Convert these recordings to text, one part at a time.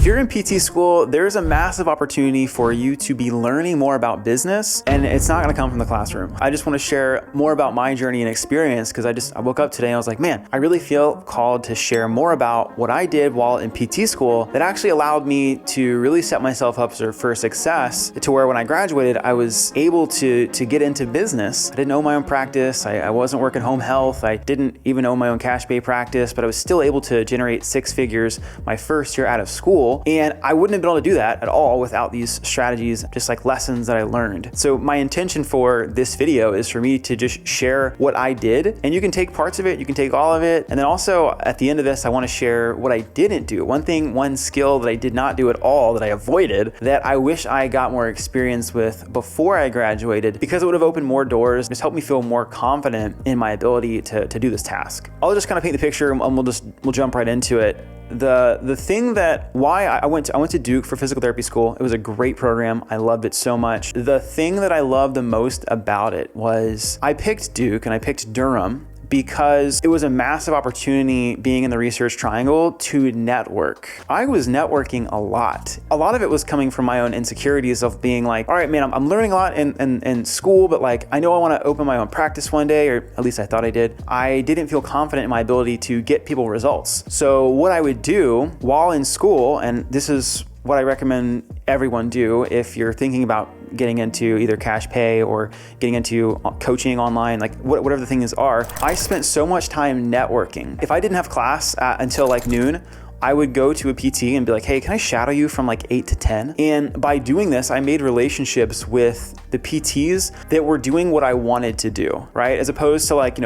If you're in PT school, there's a massive opportunity for you to be learning more about business, and it's not gonna come from the classroom. I just wanna share more about my journey and experience because I woke up today and I was like, man, I really feel called to share more about what I did while in PT school that actually allowed me to really set myself up for success to where when I graduated, I was able to get into business. I didn't own my own practice. I wasn't working home health. I didn't even own my own cash pay practice, but I was still able to generate 6 figures my first year out of school. And I wouldn't have been able to do that at all without these strategies, just like lessons that I learned. So my intention for this video is for me to just share what I did, and you can take parts of it, you can take all of it. And then also at the end of this, I want to share what I didn't do. One skill that I did not do at all, that I avoided, that I wish I got more experience with before I graduated, because it would have opened more doors, just helped me feel more confident in my ability to do this task. I'll just kind of paint the picture and we'll jump right into it. The thing that why I went to Duke for physical therapy school. It was a great program. I loved it so much. The thing that I loved the most about it was I picked Duke and I picked Durham because it was a massive opportunity being in the Research Triangle to network. I was networking a lot. A lot of it was coming from my own insecurities of being like, all right, man, I'm learning a lot in school, but like, I know I wanna open my own practice one day, or at least I thought I did. I didn't feel confident in my ability to get people results. So what I would do while in school, and this is what I recommend everyone do if you're thinking about getting into either cash pay or getting into coaching online, like whatever the things are, I spent so much time networking. If I didn't have class until like noon, I would go to a PT and be like, hey, can I shadow you from like 8 to 10? And by doing this, I made relationships with the PTs that were doing what I wanted to do, right? As opposed to like,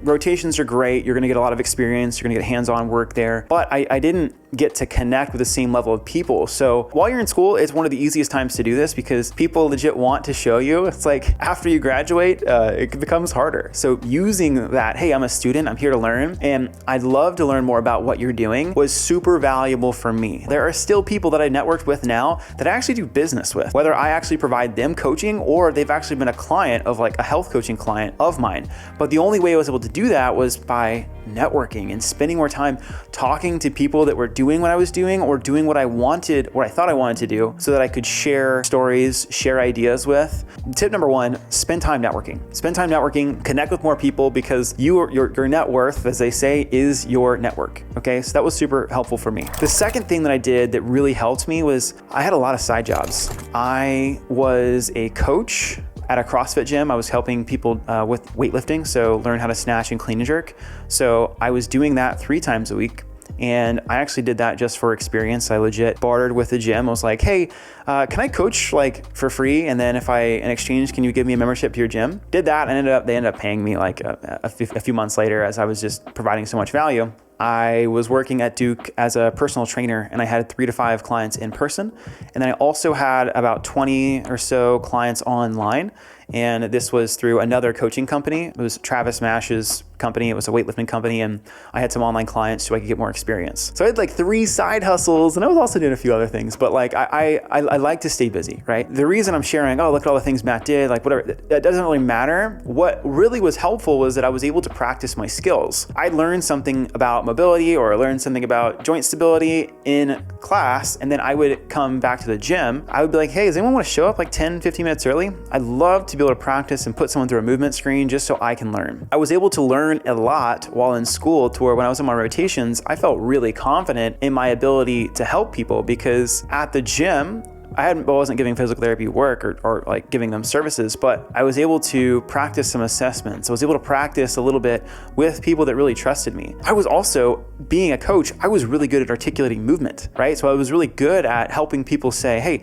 rotations are great. You're gonna get a lot of experience. You're gonna get hands-on work there. But I didn't get to connect with the same level of people. So while you're in school, it's one of the easiest times to do this because people legit want to show you. It's like after you graduate, it becomes harder. So using that, hey, I'm a student, I'm here to learn, and I'd love to learn more about what you're doing was super valuable for me. There are still people that I networked with now that I actually do business with, whether I actually provide them coaching or they've actually been a client of like a health coaching client of mine. But the only way I was able to do that was by networking and spending more time talking to people that were doing what I was doing or doing what I thought I wanted to do so that I could share stories, share ideas with. Tip number 1, spend time networking. Spend time networking, connect with more people because your net worth, as they say, is your network. Okay, so that was super helpful for me. The second thing that I did that really helped me was I had a lot of side jobs. I was a coach at a CrossFit gym. I was helping people with weightlifting, so learn how to snatch and clean and jerk. So I was doing that 3 times a week. And I actually did that just for experience. I legit bartered with the gym. I was like, hey, can I coach like for free? And then in exchange, can you give me a membership to your gym? Did that and they ended up paying me like a few months later as I was just providing so much value. I was working at Duke as a personal trainer and I had 3 to 5 clients in person. And then I also had about 20 or so clients online. And this was through another coaching company. It was Travis Mash's company. It was a weightlifting company. And I had some online clients so I could get more experience. So I had like 3 side hustles and I was also doing a few other things, but like I like to stay busy, right? The reason I'm sharing, oh, look at all the things Matt did, like whatever, that doesn't really matter. What really was helpful was that I was able to practice my skills. I learned something about mobility or learned something about joint stability in class. And then I would come back to the gym. I would be like, hey, does anyone want to show up like 10, 15 minutes early? I'd love to be able to practice and put someone through a movement screen just so I can learn. I was able to learn a lot while in school to where when I was on my rotations, I felt really confident in my ability to help people because at the gym, I wasn't giving physical therapy work or like giving them services, but I was able to practice some assessments. I was able to practice a little bit with people that really trusted me. I was also, being a coach, I was really good at articulating movement, right? So I was really good at helping people say, hey,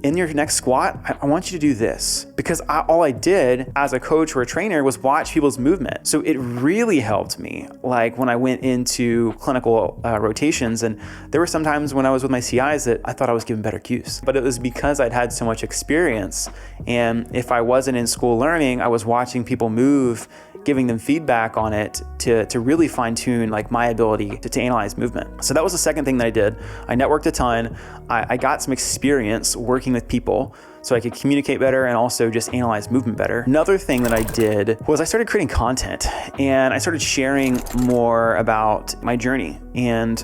in your next squat, I want you to do this because all I did as a coach or a trainer was watch people's movement. So it really helped me. Like when I went into clinical rotations, and there were some times when I was with my CIs that I thought I was giving better cues, but it was because I'd had so much experience. And if I wasn't in school learning, I was watching people move, giving them feedback on it to really fine tune like my ability to analyze movement. So that was the second thing that I did. I networked a ton. I got some experience working with people so I could communicate better and also just analyze movement better. Another thing that I did was I started creating content and I started sharing more about my journey. And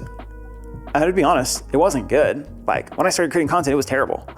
to be honest, it wasn't good. Like when I started creating content, it was terrible.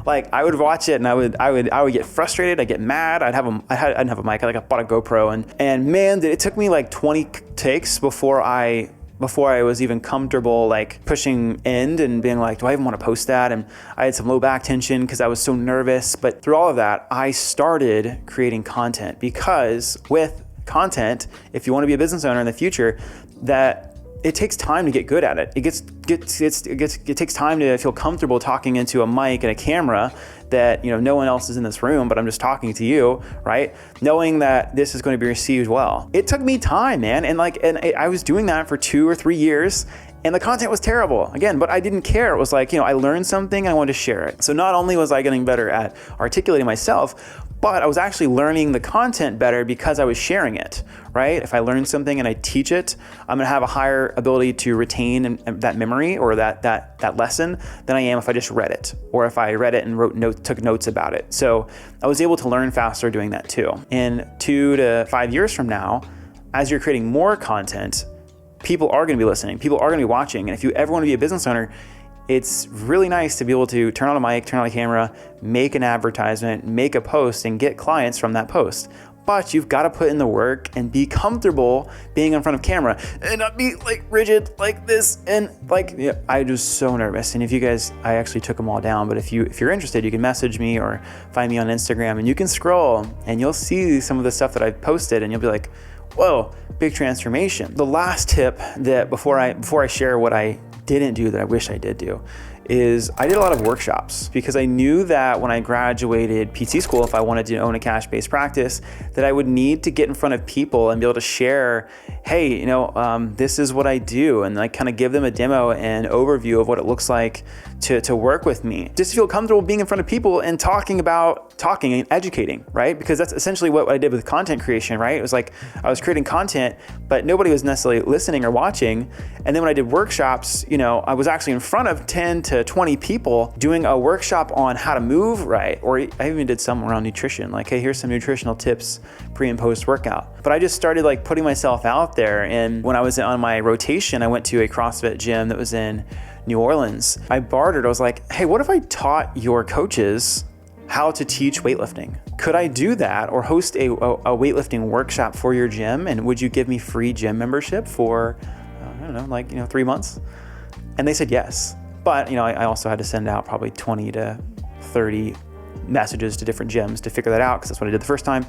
Like I would watch it and I would get frustrated. I'd get mad. I didn't have a mic. I bought a GoPro and man, it took me like 20 takes before I was even comfortable like pushing end and being like, do I even want to post that? And I had some low back tension because I was so nervous. But through all of that, I started creating content, because with content, if you want to be a business owner in the future, that it takes time to get good at it. It takes time to feel comfortable talking into a mic and a camera that, no one else is in this room, but I'm just talking to you, right? Knowing that this is going to be received well. It took me time, man. And I was doing that for 2 or 3 years, and the content was terrible again, but I didn't care. It was like, I learned something and I wanted to share it. So not only was I getting better at articulating myself, but I was actually learning the content better because I was sharing it, right? If I learn something and I teach it, I'm gonna have a higher ability to retain that memory or that lesson than I am if I just read it, or if I read it and took notes about it. So I was able to learn faster doing that too. And 2 to 5 years from now, as you're creating more content, people are gonna be listening, people are gonna be watching. And if you ever wanna be a business owner, it's really nice to be able to turn on a mic, turn on a camera, make an advertisement, make a post, and get clients from that post. But you've got to put in the work and be comfortable being in front of camera and not be like rigid like this. And I was so nervous. And if you guys, I actually took them all down, but if you're interested, you can message me or find me on Instagram, and you can scroll and you'll see some of the stuff that I've posted, and you'll be like, whoa, big transformation. The last tip that before I share what I didn't do that I wish I did do is I did a lot of workshops, because I knew that when I graduated PT school, if I wanted to own a cash-based practice, that I would need to get in front of people and be able to share, hey, this is what I do, and like kind of give them a demo and overview of what it looks like to work with me. Just feel comfortable being in front of people and talking and educating, right? Because that's essentially what I did with content creation, right? It was like I was creating content, but nobody was necessarily listening or watching. And then when I did workshops, I was actually in front of 10 to 20 people doing a workshop on how to move right. Or I even did some around nutrition, like, hey, here's some nutritional tips pre and post workout. But I just started like putting myself out there. And when I was on my rotation, I went to a CrossFit gym that was in New Orleans. I bartered. I was like, hey, what if I taught your coaches how to teach weightlifting? Could I do that, or host a weightlifting workshop for your gym? And would you give me free gym membership for, 3 months? And they said yes. But, I also had to send out probably 20 to 30 messages to different gyms to figure that out, because that's what I did the first time.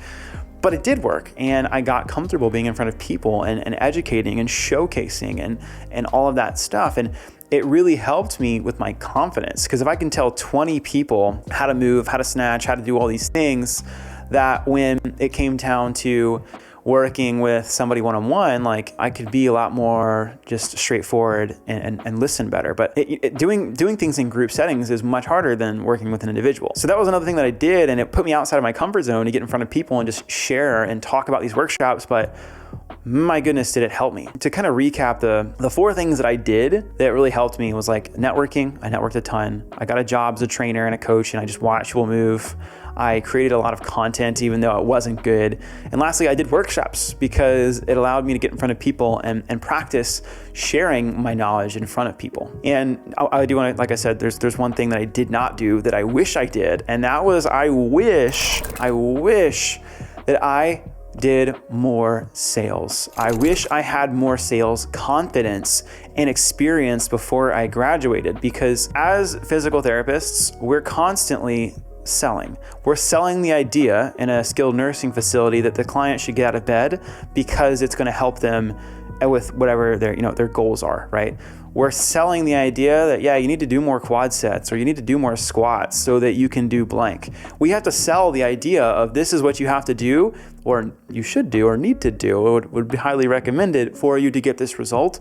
But it did work, and I got comfortable being in front of people and educating and showcasing and all of that stuff. And it really helped me with my confidence, because if I can tell 20 people how to move, how to snatch, how to do all these things, that when it came down to working with somebody one-on-one, like I could be a lot more just straightforward and listen better. But doing things in group settings is much harder than working with an individual. So that was another thing that I did, and it put me outside of my comfort zone to get in front of people and just share and talk about these workshops. But my goodness, did it help me. To kind of recap, the 4 things that I did that really helped me was like networking. I networked a ton. I got a job as a trainer and a coach, and I just watched people move. I created a lot of content even though it wasn't good. And lastly, I did workshops, because it allowed me to get in front of people and practice sharing my knowledge in front of people. And I do want to, like I said, there's one thing that I did not do that I wish I did. And that was I wish that I did more sales. I wish I had more sales confidence and experience before I graduated, because as physical therapists, we're constantly selling. We're selling the idea in a skilled nursing facility that the client should get out of bed because it's going to help them with whatever their goals are, right? We're selling the idea that, you need to do more quad sets, or you need to do more squats so that you can do blank. We have to sell the idea of this is what you have to do, or you should do, or need to do. It would be highly recommended for you to get this result.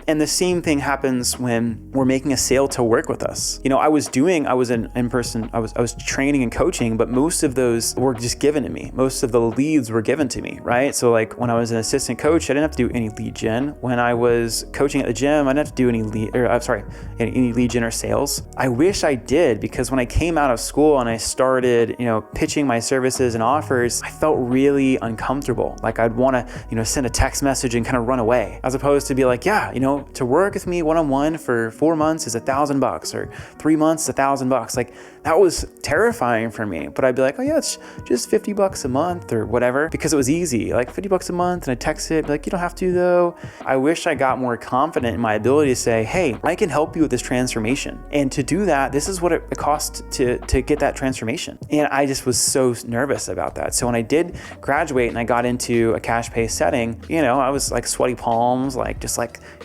And the same thing happens when we're making a sale to work with us. I was in-person, I was training and coaching, but most of those were just given to me. Most of the leads were given to me, right? So like when I was an assistant coach, I didn't have to do any lead gen. When I was coaching at the gym, I didn't have to do any lead gen or sales. I wish I did, because when I came out of school and I started, pitching my services and offers, I felt really be uncomfortable. Like I'd want to, send a text message and kind of run away, as opposed to be like, yeah, to work with me one-on-one for 4 months is $1,000 or 3 months, $1,000. Like that was terrifying for me, but I'd be like, oh yeah, it's just $50 a month or whatever, because it was easy, like $50 a month. And I text it, like, you don't have to though. I wish I got more confident in my ability to say, hey, I can help you with this transformation. And to do that, this is what it costs to get that transformation. And I just was so nervous about that. So when I did graduate and I got into a cash pay setting, I was like sweaty palms,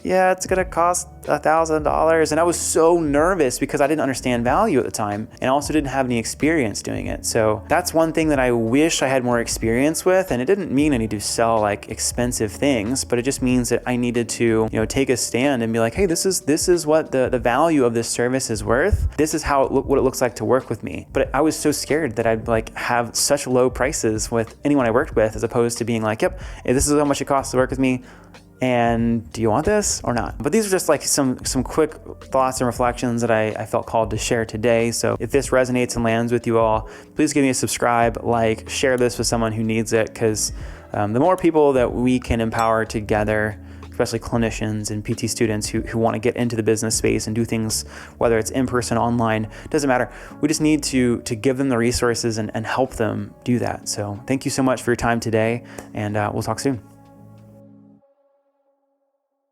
yeah, it's gonna cost $1,000. And I was so nervous because I didn't understand value at the time and also didn't have any experience doing it. So that's one thing that I wish I had more experience with. And it didn't mean I need to sell like expensive things, but it just means that I needed to, take a stand and be like, hey, this is what the value of this service is worth. This is what it looks like to work with me. But I was so scared that I'd like have such low prices with anyone I worked with, as opposed to being like, yep, this is how much it costs to work with me. And do you want this or not? But these are just like some quick thoughts and reflections that I felt called to share today. So if this resonates and lands with you all, please give me a subscribe, share this with someone who needs it, because the more people that we can empower together, especially clinicians and PT students who want to get into the business space and do things, whether it's in person, online, doesn't matter. We just need to give them the resources and help them do that. So thank you so much for your time today, and we'll talk soon.